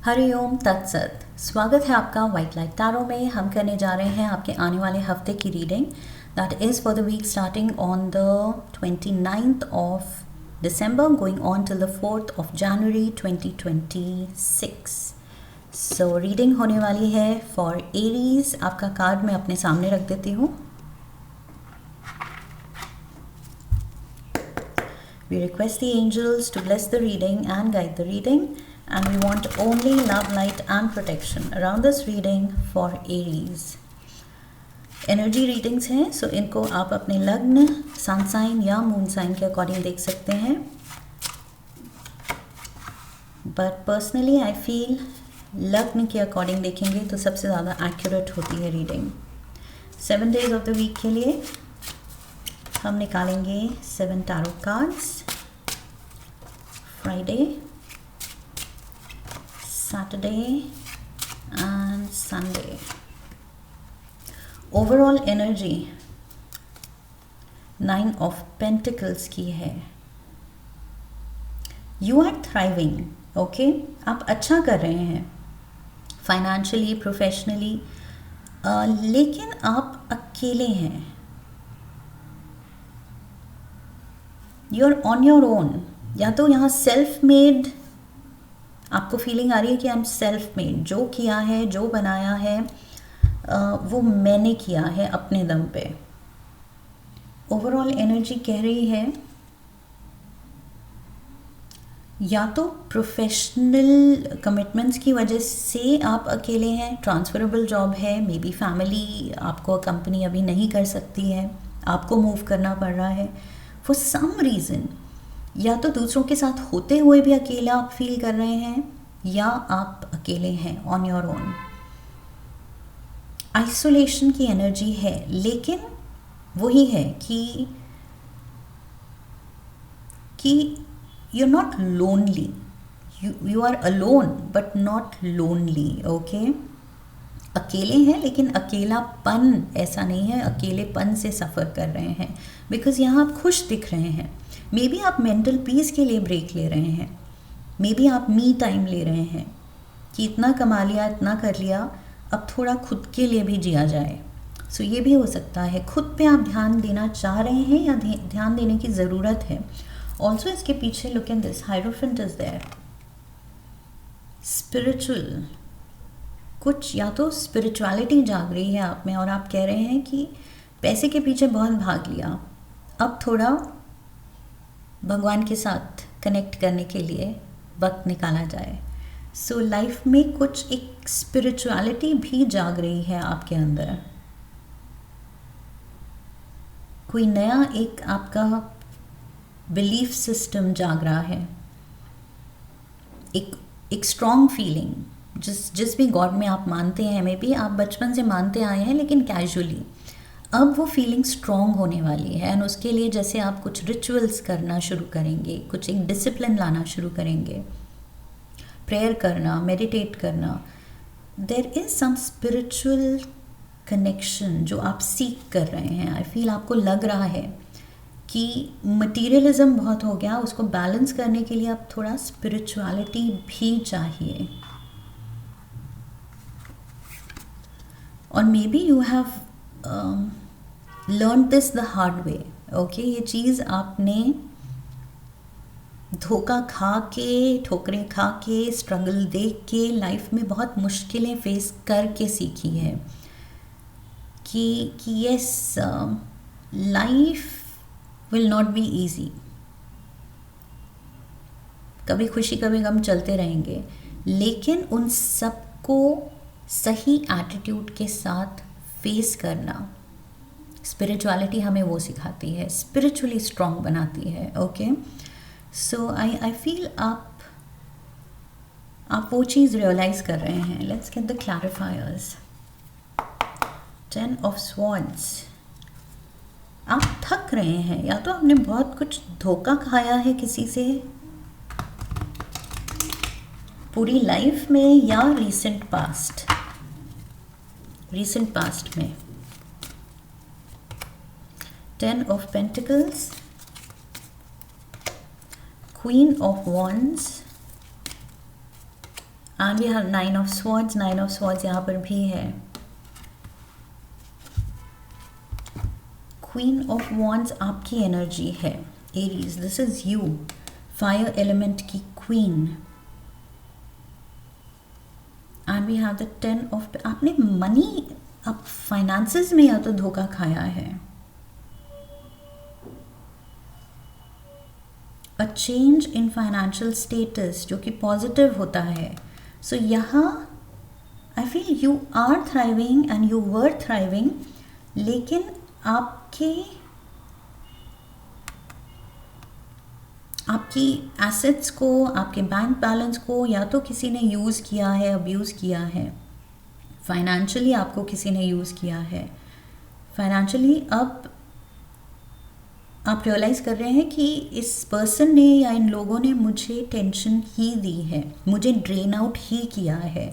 हरिओम तत्सत। स्वागत है आपका वाइट लाइट टैरो में। हम करने जा रहे हैं आपके आने वाले हफ्ते की reading that is for the week starting on the 29th of December going on till the 4th of January 2026. So reading होने वाली है फॉर एरीज। आपका कार्ड मैं अपने सामने रख देती हूँ। We request the angels to bless the reading and guide the reading, and we want only love, light and protection around this reading for Aries. Energy readings हैं, सो इनको आप अपने लग्न, सन साइन या मून साइन के according देख सकते हैं। बट पर्सनली आई फील लग्न के अकॉर्डिंग देखेंगे तो सबसे ज़्यादा एक्यूरेट होती है reading. 7 days of the week के लिए हम निकालेंगे 7 tarot cards. Friday, Saturday and Sunday. Overall energy 9 of pentacles की है। यू आर थ्राइविंग, ओके, आप अच्छा कर रहे हैं फाइनेंशियली, प्रोफेशनली, लेकिन आप अकेले हैं। You are on your own. या तो यहाँ सेल्फ मेड आपको फीलिंग आ रही है कि आई एम सेल्फ मेड, जो किया है, जो बनाया है, वो मैंने किया है अपने दम पे। ओवरऑल एनर्जी कह रही है या तो प्रोफेशनल कमिटमेंट्स की वजह से आप अकेले हैं, ट्रांसफरेबल जॉब है, मे बी फैमिली आपको कंपनी अभी नहीं कर सकती है, आपको मूव करना पड़ रहा है फॉर सम रीज़न। या तो दूसरों के साथ होते हुए भी अकेला आप फील कर रहे हैं, या आप अकेले हैं ऑन योर ओन। आइसोलेशन की एनर्जी है, लेकिन वही है कि you are not lonely, you are alone but not lonely, okay. अकेले हैं लेकिन अकेलापन ऐसा नहीं है, अकेलेपन से सफ़र कर रहे हैं, बिकॉज़ यहाँ आप खुश दिख रहे हैं। मे बी आप मेंटल पीस के लिए ब्रेक ले रहे हैं, मे बी आप मी टाइम ले रहे हैं कि इतना कमा लिया, इतना कर लिया, अब थोड़ा खुद के लिए भी जिया जाए। सो ये भी हो सकता है खुद पे आप ध्यान देना चाह रहे हैं या ध्यान देने की ज़रूरत है। ऑल्सो इसके पीछे look in this, hierophant is there. Spiritual, कुछ या तो स्पिरिचुअलिटी जाग रही है आप में और आप कह रहे हैं कि पैसे के पीछे बहुत भाग लिया, अब थोड़ा भगवान के साथ कनेक्ट करने के लिए वक्त निकाला जाए। सो लाइफ में कुछ एक स्पिरिचुअलिटी भी जाग रही है आपके अंदर। कोई नया एक आपका बिलीफ सिस्टम जाग रहा है, एक स्ट्रॉन्ग फीलिंग, जिस भी गॉड में आप मानते हैं, मे बी आप बचपन से मानते आए हैं लेकिन कैजुअली, अब वो फीलिंग स्ट्रॉन्ग होने वाली है। एंड उसके लिए जैसे आप कुछ रिचुअल्स करना शुरू करेंगे, कुछ एक डिसिप्लिन लाना शुरू करेंगे, प्रेयर करना, मेडिटेट करना, there is some spiritual connection जो आप सीख कर रहे हैं। आई फील आपको लग रहा है कि मटीरियलिज्म बहुत हो गया, उसको बैलेंस करने के लिए अब थोड़ा स्पिरिचुअलिटी भी चाहिए। और may be you have learn this the hard way, okay. ये चीज़ आपने धोखा खा के, ठोकरें खा के, स्ट्रगल देख के, लाइफ में बहुत मुश्किलें फेस करके सीखी है कि yes, life will not be easy. कभी खुशी कभी गम चलते रहेंगे, लेकिन उन सबको सही एटीट्यूड के साथ फेस करना स्पिरिचुअलिटी हमें वो सिखाती है, स्पिरिचुअली स्ट्रॉन्ग बनाती है, ओके। सो आई फील आप वो चीज़ रियलाइज़ कर रहे हैं। Let's get the clarifiers. 10 of swords. आप थक रहे हैं, या तो आपने बहुत कुछ धोखा खाया है किसी से पूरी लाइफ में, या रीसेंट पास्ट में। 10 of pentacles, Queen of Wands and we have nine of swords. Nine of swords यहाँ पर भी है। क्वीन ऑफ वॉन्ड्स आपकी एनर्जी है Aries, this is you, fire element की queen. And we have the 10 of, आपने money, आप finances में या तो धोखा खाया है। A change in financial status जो कि पॉजिटिव होता है। सो यहाँ I feel you are thriving and you were thriving, लेकिन आपकी एसेट्स को, आपके बैंक बैलेंस को या तो किसी ने यूज़ किया है, अब्यूज़ किया है। फाइनेंशियली आपको किसी ने यूज़ किया है। फाइनेंशियली अब आप रियलाइज़ कर रहे हैं कि इस पर्सन ने या इन लोगों ने मुझे टेंशन ही दी है, मुझे ड्रेन आउट ही किया है।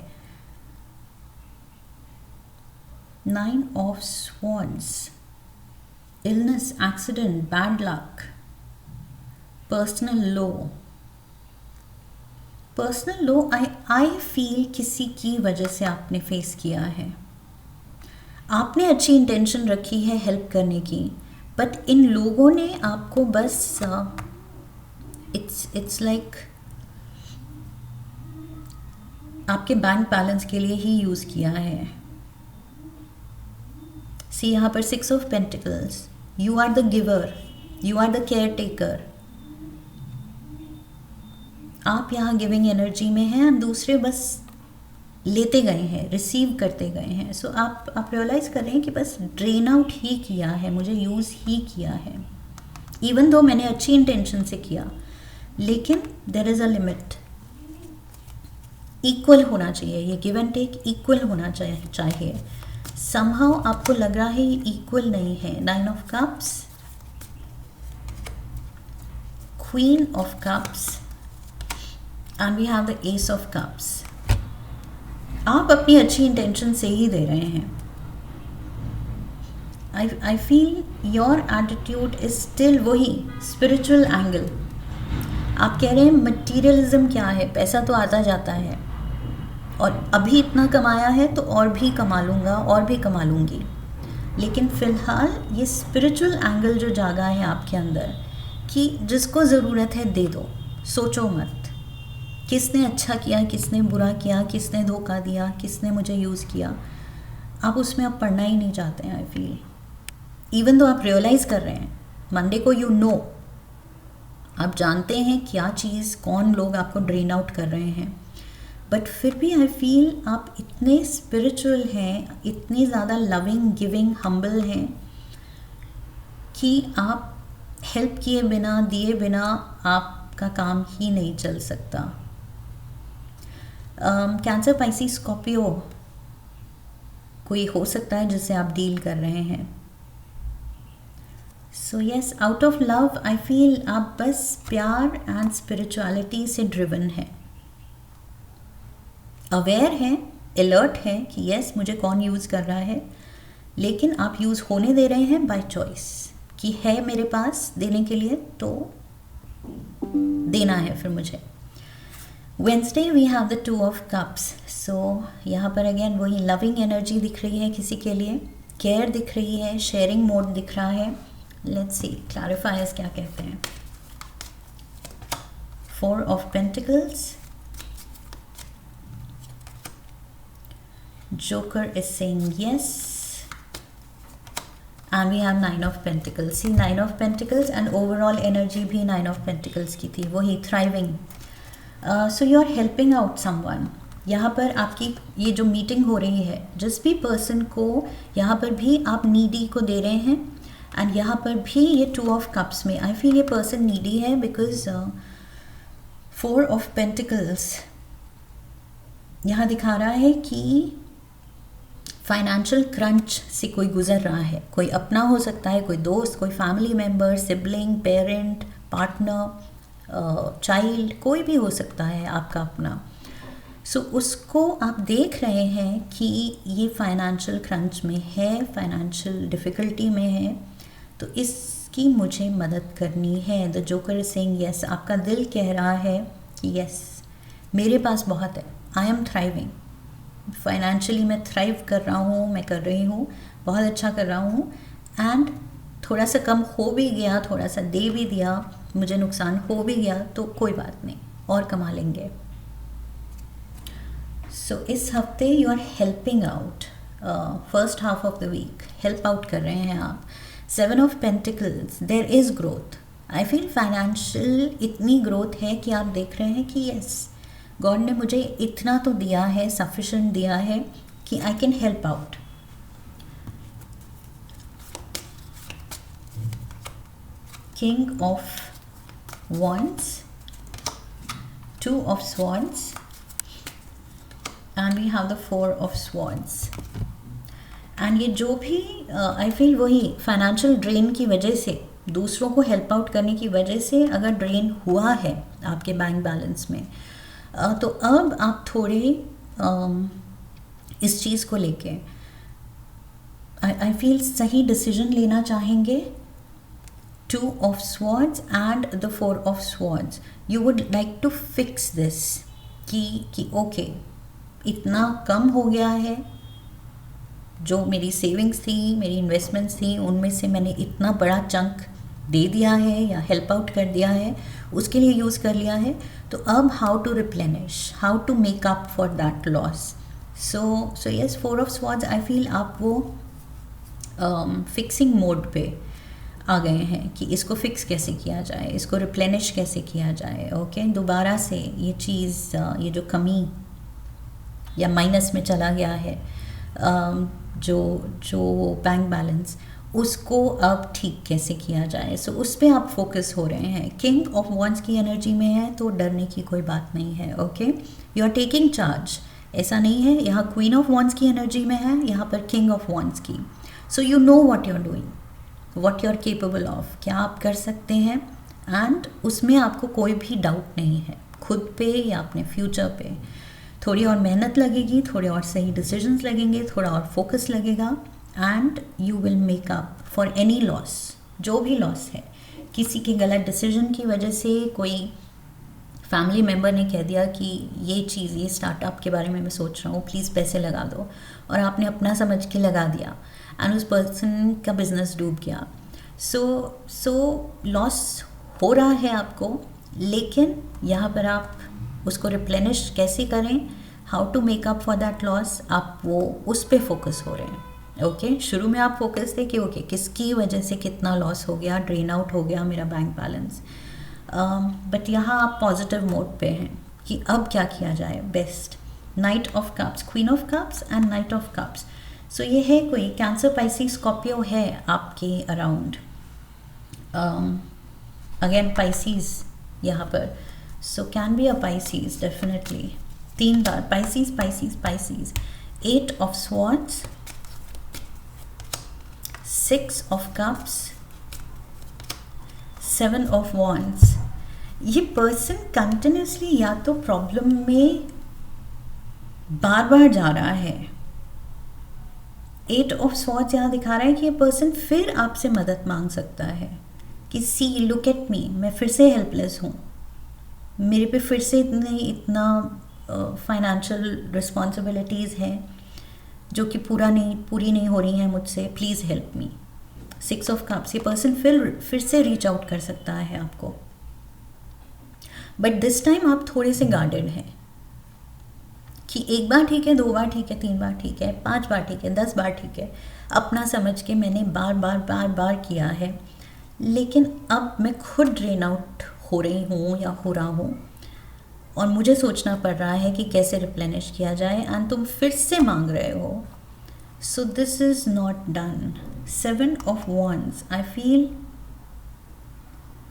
9 of swords, illness, accident, bad luck, personal low. Personal low I feel किसी की वजह से आपने फेस किया है। आपने अच्छी इंटेंशन रखी है हेल्प करने की, बट इन लोगों ने आपको बस इट्स लाइक आपके बैंक बैलेंस के लिए ही यूज़ किया है। सी यहाँ पर 6 of pentacles, you are the giver, you are the caretaker. आप यहाँ गिविंग एनर्जी में हैं, दूसरे बस लेते गए हैं, रिसीव करते गए हैं। सो आप रियलाइज़ कर रहे हैं कि बस ड्रेन आउट ही किया है, मुझे यूज़ ही किया है। इवन दो मैंने अच्छी इंटेंशन से किया, लेकिन there is a limit. Equal होना चाहिए, ये गिव एंड टेक इक्वल होना चाहिए। समहाउ आपको लग रहा है ये इक्वल नहीं है। 9 of cups, queen of cups and we have the ace of cups. आप अपनी अच्छी इंटेंशन से ही दे रहे हैं। I feel your attitude is still वही स्पिरिचुअल एंगल। आप कह रहे हैं मटीरियलिज्म क्या है, पैसा तो आता जाता है और अभी इतना कमाया है तो और भी कमा लूँगा और भी कमा लूँगी। लेकिन फ़िलहाल ये स्पिरिचुअल एंगल जो जागा है आपके अंदर कि जिसको ज़रूरत है दे दो, सोचो मत किसने अच्छा किया, किसने बुरा किया, किसने धोखा दिया, किसने मुझे यूज़ किया। आप उसमें अब पढ़ना ही नहीं चाहते हैं। आई फील इवन तो आप रियलाइज़ कर रहे हैं मंडे को, यू नो, आप जानते हैं क्या चीज़, कौन लोग आपको ड्रेन आउट कर रहे हैं, बट फिर भी आई फील आप इतने स्पिरिचुअल हैं, इतने ज़्यादा लविंग, गिविंग, हम्बल हैं कि आप हेल्प किए बिना, दिए बिना आपका काम ही नहीं चल सकता। कैंसर, पाइसिस, स्कॉर्पियो कोई हो सकता है जिससे आप डील कर रहे हैं। So yes, out of love I feel आप बस प्यार एंड स्पिरिचुअलिटी से ड्रिवन है, अवेयर हैं, अलर्ट हैं कि यस मुझे कौन यूज़ कर रहा है, लेकिन आप यूज़ होने दे रहे हैं बाय चॉइस कि है मेरे पास देने के लिए तो देना है फिर मुझे। Wednesday we have the 2 of cups. So यहाँ पर अगेन वही लविंग एनर्जी दिख रही है किसी के लिए, केयर दिख रही है, शेयरिंग मोड दिख रहा है। लेट्स सी क्लैरिफायर्स क्या कहते हैं। 4 of pentacles, joker is saying yes, and we have 9 of pentacles. See 9 of pentacles and overall energy भी 9 ऑफ पेंटिकल्स की थी, वही thriving. So you are helping out someone. यहाँ पर आपकी ये जो मीटिंग हो रही है, जिस भी पर्सन को यहाँ पर भी आप नीडी को दे रहे हैं, एंड यहाँ पर भी ये 2 ऑफ कप्स में आई फील ये पर्सन नीडी है बिकॉज 4 ऑफ पेंटिकल्स यहाँ दिखा रहा है कि फाइनेंशियल क्रंच से कोई गुजर रहा है। कोई अपना हो सकता है, कोई दोस्त, कोई family member, sibling, parent, partner, child, कोई भी हो सकता है आपका अपना। सो उसको आप देख रहे हैं कि ये फाइनेंशियल क्रंच में है, फाइनेंशियल डिफ़िकल्टी में है, तो इसकी मुझे मदद करनी है। The joker is saying yes. आपका दिल कह रहा है कि यस मेरे पास बहुत है, आई एम थ्राइविंग, फाइनेंशियली मैं थ्राइव कर रहा हूँ, मैं कर रही हूँ, बहुत अच्छा कर रहा हूँ। एंड थोड़ा सा कम हो भी गया, थोड़ा सा दे भी दिया, मुझे नुकसान हो भी गया तो कोई बात नहीं, और कमा लेंगे। सो इस हफ्ते you are helping out, first half of the week help out कर रहे हैं आप। 7 of pentacles, there is growth. I feel financial इतनी ग्रोथ है कि आप देख रहे हैं कि यस, गॉड ने मुझे इतना तो दिया है, सफिशेंट दिया है कि I can help out. King of wands, 2 of swords and we have the 4 of swords. And ये जो भी आई फील वही फाइनेंशियल ड्रेन की वजह से, दूसरों को हेल्प आउट करने की वजह से अगर ड्रेन हुआ है आपके बैंक बैलेंस में, तो अब आप थोड़े इस चीज़ को लेके आई फील सही डिसीजन लेना चाहेंगे। 2 of swords and the 4 of swords, you would like to fix this कि ओके, इतना कम हो गया है, जो मेरी सेविंग्स थी, मेरी इन्वेस्टमेंट्स थी, उनमें से मैंने इतना बड़ा चंक दे दिया है या हेल्प आउट कर दिया है, उसके लिए यूज़ कर लिया है। तो अब how to replenish, how to make up for that loss. So yes, 4 of swords, I feel आप वो फिक्सिंग मोड पे आ गए हैं कि इसको फिक्स कैसे किया जाए, इसको रिप्लेनिश कैसे किया जाए। ओके, दोबारा से ये चीज़, ये जो कमी या माइनस में चला गया है जो बैंक बैलेंस, उसको अब ठीक कैसे किया जाए। सो उस पर आप फोकस हो रहे हैं। किंग ऑफ वॉन्ड्स की एनर्जी में है तो डरने की कोई बात नहीं है। Okay, you are taking charge, ऐसा नहीं है। यहाँ क्वीन ऑफ वॉन्ड्स की एनर्जी में है, यहाँ पर किंग ऑफ वॉन्ड्स की। So you know what you are doing, what you are capable of, क्या आप कर सकते हैं, एंड उसमें आपको कोई भी डाउट नहीं है खुद पे या अपने फ्यूचर पे। थोड़ी और मेहनत लगेगी, थोड़े और सही डिसीजंस लगेंगे, थोड़ा और फोकस लगेगा, and you will make up for any loss, जो भी लॉस है। किसी के गलत डिसीजन की वजह से, कोई फैमिली मेम्बर ने कह दिया कि ये चीज़, ये स्टार्टअप के बारे में मैं सोच रहा हूँ, प्लीज़ पैसे लगा दो, और आपने अपना समझ के लगा दिया एंड उस पर्सन का बिजनेस डूब गया। सो लॉस हो रहा है आपको, लेकिन यहाँ पर आप उसको रिप्लेनिश कैसे करें, how to make up for that loss, आप वो उस पे फोकस हो रहे हैं। ओके, शुरू में आप फोकस थे कि ओके, किसकी वजह से कितना लॉस हो गया, ड्रेन आउट हो गया मेरा बैंक बैलेंस, बट यहाँ आप पॉजिटिव मोड पे हैं कि अब क्या किया जाए best. Knight of cups, queen of cups and knight of cups. So ये है कोई कैंसर, पाइसिस, स्कॉर्पियो है आपके अराउंड। अगेन पाइसिस यहाँ पर, so can be a Pisces definitely. 3 bar Pisces Pisces Pisces. 8 of swords, 6 of cups, 7 of wands. ये person continuously या तो प्रॉब्लम में बार बार जा रहा है। 8 ऑफ स्वॉर्ड्स यहाँ दिखा रहा है कि ये पर्सन फिर आपसे मदद मांग सकता है कि सी लुक एट मी, मैं फिर से हेल्पलेस हूँ, मेरे पे फिर से इतना फाइनेंशियल रिस्पॉन्सिबिलिटीज़ हैं जो कि पूरी नहीं हो रही हैं मुझसे, please help me. 6 of cups, ये पर्सन फिर से रीच आउट कर सकता है आपको, बट दिस टाइम आप थोड़े से गार्डेड हैं कि 1 बार ठीक है, 2 बार ठीक है, 3 बार ठीक है, 5 बार ठीक है, 10 बार ठीक है, अपना समझ के मैंने बार बार किया है, लेकिन अब मैं खुद ड्रेन आउट हो रही हूँ या हो रहा हूँ और मुझे सोचना पड़ रहा है कि कैसे रिप्लेनिश किया जाए, एंड तुम फिर से मांग रहे हो। So this is not done. 7 of wands, I feel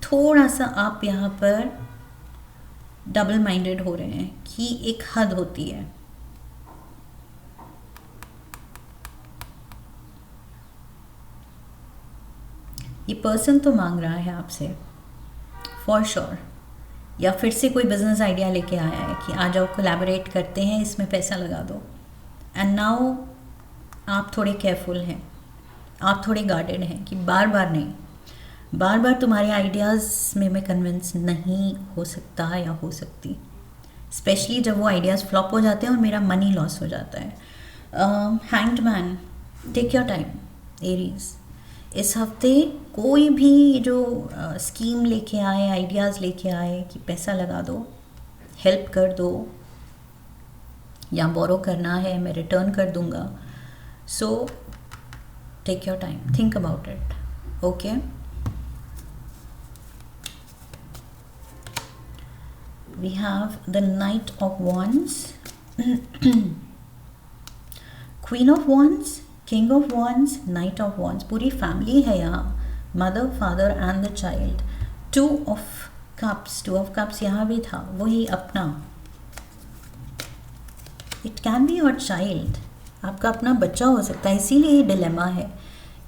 थोड़ा सा आप यहाँ पर डबल माइंडेड हो रहे हैं कि एक हद होती है। ये पर्सन तो मांग रहा है आपसे फॉर श्योर, या फिर से कोई बिजनेस आइडिया लेके आया है कि आ जाओ कोलैबोरेट करते हैं, इसमें पैसा लगा दो, एंड नाउ आप थोड़े केयरफुल हैं, आप थोड़े गार्डेड हैं कि बार बार तुम्हारे आइडियाज़ में मैं कन्विंस नहीं हो सकता या हो सकती। स्पेशली जब वो आइडियाज़ फ्लॉप हो जाते हैं और मेरा मनी लॉस हो जाता है. Hanged man, take your time Aries. इस हफ्ते कोई भी जो स्कीम लेके आए, आइडियाज़ लेके आए कि पैसा लगा दो, हेल्प कर दो, या बोरो करना है मैं रिटर्न कर दूंगा. So take your time, think about it. Okay. We have the Knight of Wands, Queen of Wands, King of Wands, Knight of Wands. पूरी फैमिली है यहाँ, mother, father and the child. Two of cups यहाँ भी था, वही अपना. It can be your child, आपका अपना बच्चा हो सकता है. इसीलिए ये डिलेमा है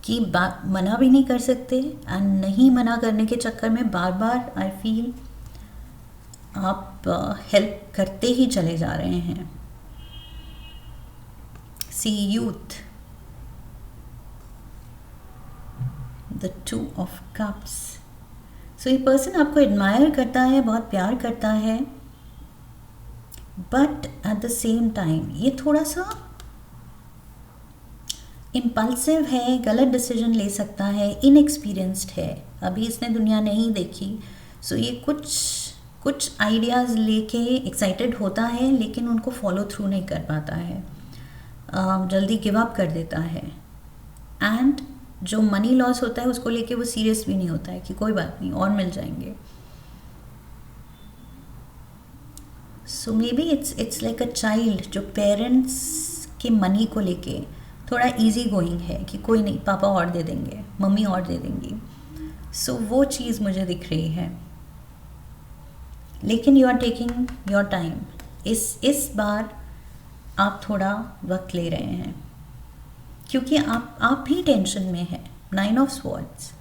कि मना भी नहीं कर सकते, एंड नहीं मना करने के चक्कर में बार बार आई फील आप हेल्प करते ही चले जा रहे हैं. सी youth, the 2 of cups. So ये पर्सन आपको एडमायर करता है, बहुत प्यार करता है, but at the same time ये थोड़ा सा इम्पल्सिव है, गलत डिसीजन ले सकता है, इनएक्सपीरियंस्ड है, अभी इसने दुनिया नहीं देखी. सो ये कुछ आइडियाज़ लेके एक्साइटेड होता है, लेकिन उनको फॉलो थ्रू नहीं कर पाता है, जल्दी गिव अप कर देता है. एंड जो मनी लॉस होता है उसको लेके वो सीरियस भी नहीं होता है कि कोई बात नहीं और मिल जाएंगे. So maybe it's like a child जो पेरेंट्स के मनी को लेके थोड़ा इजी गोइंग है कि कोई नहीं, पापा और दे देंगे, मम्मी और दे देंगी. सो वो चीज़ मुझे दिख रही है. लेकिन you are taking your time. इस बार आप थोड़ा वक्त ले रहे हैं क्योंकि आप भी टेंशन में हैं. 9 ऑफ स्वॉर्ड्स,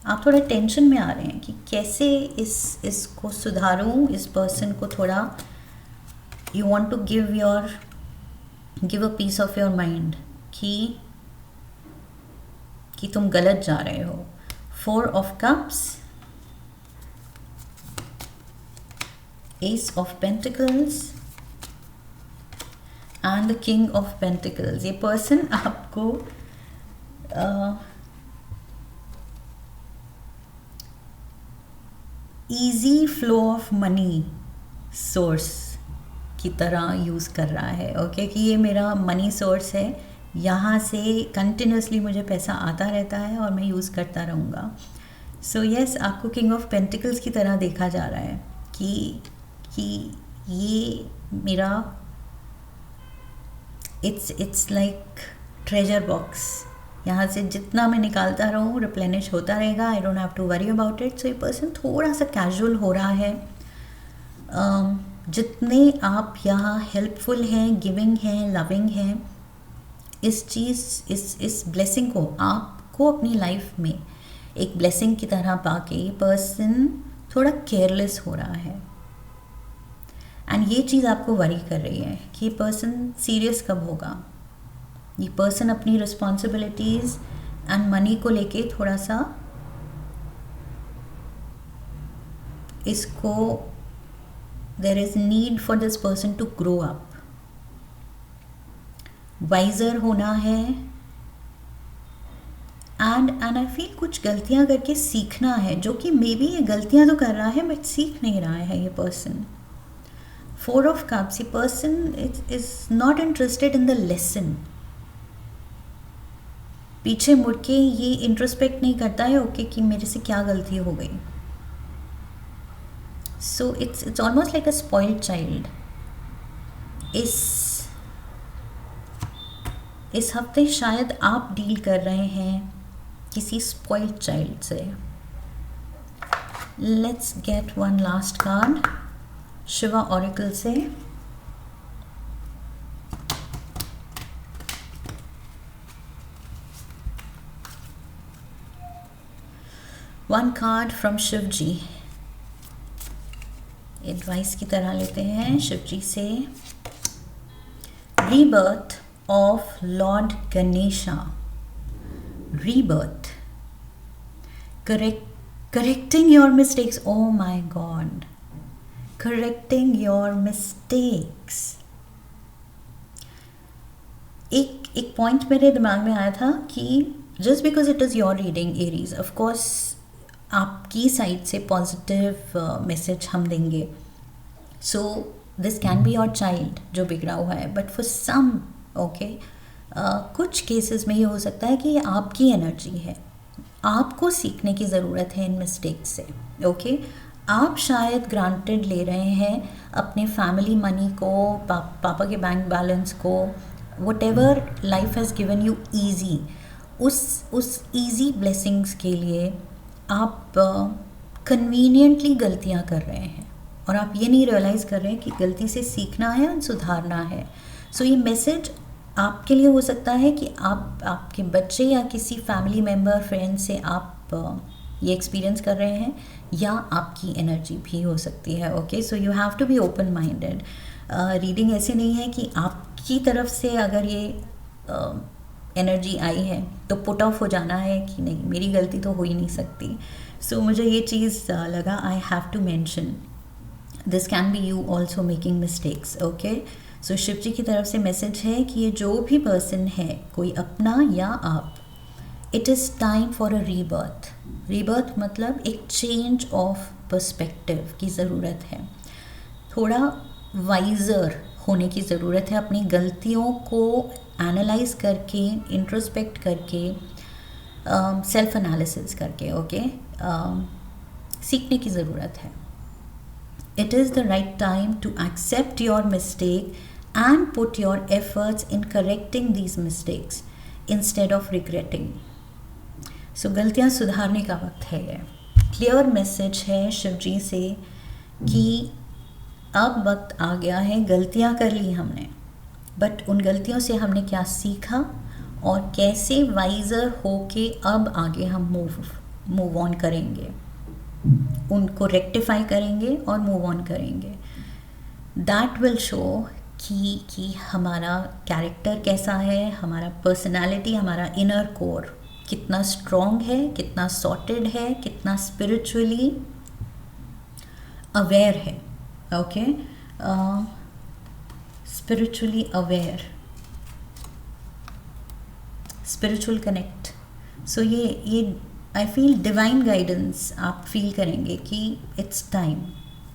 आप थोड़ा टेंशन में आ रहे हैं कि कैसे इसको सुधारूं, इस पर्सन को थोड़ा. You want to give a piece of your mind कि तुम गलत जा रहे हो. 4 of cups, Ace of Pentacles and the King of Pentacles. ये पर्सन आपको easy flow of money source की तरह यूज़ कर रहा है. ओके कि ये मेरा मनी सोर्स है, यहाँ से कंटिन्यूसली मुझे पैसा आता रहता है और मैं यूज़ करता रहूँगा. सो यस, आपको किंग ऑफ पेंटिकल्स की तरह देखा जा रहा है कि ये मेरा इट्स लाइक ट्रेजर बॉक्स, यहाँ से जितना मैं निकालता रहूँ रिप्लेनिश होता रहेगा. I don't have to worry about it. So ये पर्सन थोड़ा सा कैजुअल हो रहा है. जितने आप यहाँ हेल्पफुल हैं, गिविंग हैं, लविंग हैं, इस ब्लेसिंग को आपको अपनी लाइफ में एक ब्लेसिंग की तरह पाके ये पर्सन थोड़ा केयरलेस हो रहा है. एंड ये चीज़ आपको वरी कर रही है कि ये पर्सन सीरियस कब होगा. ये पर्सन अपनी रिस्पॉन्सिबिलिटीज़ एंड मनी को लेके थोड़ा सा इसको, there is need for this person to grow up, wiser होना है. एंड आई फील कुछ गलतियाँ करके सीखना है, जो कि मे बी ये गलतियाँ तो कर रहा है बट सीख नहीं रहा है ये पर्सन. 4 of Cups, ये person is not interested in the lesson. पीछे मुड़ के ये इंट्रोस्पेक्ट नहीं करता है ओके कि मेरे से क्या गलती हो गई. So it's almost like a spoiled child. इस हफ्ते शायद आप डील कर रहे हैं किसी स्पॉइल्ड चाइल्ड से. Let's get one last card Shiva oracle से. One card from Shiv ji. Advice की तरह लेते हैं शिव जी से. Rebirth of lord Ganesha. Rebirth, correcting your mistakes. Oh my god, correcting your mistakes. एक पॉइंट मेरे दिमाग में आया था कि just because it is your reading Aries, of course आपकी साइड से पॉजिटिव मैसेज हम देंगे. So this can be your child जो बिगड़ा हुआ है, बट फॉर सम ओके कुछ केसेस में ये हो सकता है कि ये आपकी एनर्जी है, आपको सीखने की ज़रूरत है इन मिस्टेक्स से. ओके आप शायद ग्रांटेड ले रहे हैं अपने फैमिली मनी को, पापा के बैंक बैलेंस को, whatever life has given you easy, उस easy blessings के लिए आप conveniently गलतियाँ कर रहे हैं और आप ये नहीं रियलाइज़ कर रहे हैं कि गलती से सीखना है और सुधारना है. सो ये मैसेज आपके लिए हो सकता है कि आप आपके बच्चे या किसी फैमिली मेम्बर फ्रेंड से आप ये एक्सपीरियंस कर रहे हैं, या आपकी एनर्जी भी हो सकती है. Okay so you have to be open minded. Reading ऐसे नहीं है कि आपकी तरफ से अगर ये एनर्जी आई है तो पुट ऑफ हो जाना है कि नहीं मेरी गलती तो हो ही नहीं सकती. सो मुझे ये चीज़ लगा I have to mention this can be you also making mistakes. Okay so Shiv ji की तरफ से मैसेज है कि ये जो भी पर्सन है, कोई अपना या आप, it is time for a rebirth. Rebirth मतलब एक चेंज ऑफ पर्सपेक्टिव की ज़रूरत है, थोड़ा वाइज़र होने की ज़रूरत है, अपनी गलतियों को एनालाइज करके, इंट्रोस्पेक्ट करके, सेल्फ एनालिसिस करके ओके सीखने की ज़रूरत है. It is the right time to accept your mistake and put your efforts in correcting these mistakes instead of regretting. So गलतियाँ सुधारने का वक्त है. ये क्लियर मैसेज है शिव जी से कि अब वक्त आ गया है, गलतियाँ कर ली हमने, बट उन गलतियों से हमने क्या सीखा और कैसे वाइज़र होके अब आगे हम मूव ऑन करेंगे, उनको रेक्टिफाई करेंगे और मूव ऑन करेंगे. दैट विल शो कि हमारा कैरेक्टर कैसा है, हमारा पर्सनालिटी, हमारा इनर कोर कितना स्ट्रॉन्ग है, कितना सॉर्टेड है, कितना स्पिरिचुअली अवेयर है. Okay spiritually aware, spiritual connect. So ये आई फील डिवाइन गाइडेंस आप फील करेंगे कि इट्स टाइम,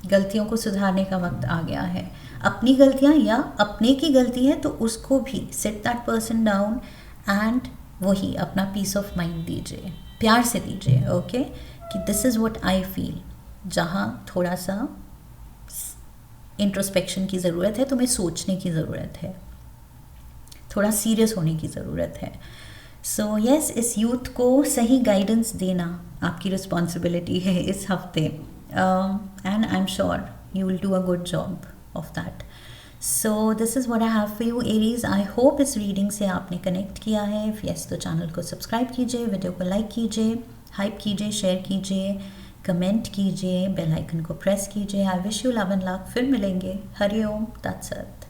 गलतियों को सुधारने का वक्त आ गया है. अपनी गलतियाँ या अपने की गलती है तो उसको भी sit that person down and वही अपना पीस ऑफ माइंड दीजिए, प्यार से दीजिए. ओके कि this is what I feel. जहाँ थोड़ा सा इंट्रोस्पेक्शन की ज़रूरत है, तुम्हें सोचने की ज़रूरत है, थोड़ा सीरियस होने की ज़रूरत है. सो यस इस यूथ को सही गाइडेंस देना आपकी रिस्पॉन्सिबिलिटी है इस हफ्ते, and I am sure you will do a good job of that. So this is what I have for you Aries. I hope इस रीडिंग से आपने कनेक्ट किया है. इफ यस तो चैनल को सब्सक्राइब कीजिए, वीडियो को लाइक कीजिए, हाइप कीजिए, शेयर कीजिए, कमेंट कीजिए, बेल आइकन को प्रेस कीजिए. I wish you love and luck. फिर मिलेंगे. हरि ओम तत्सत.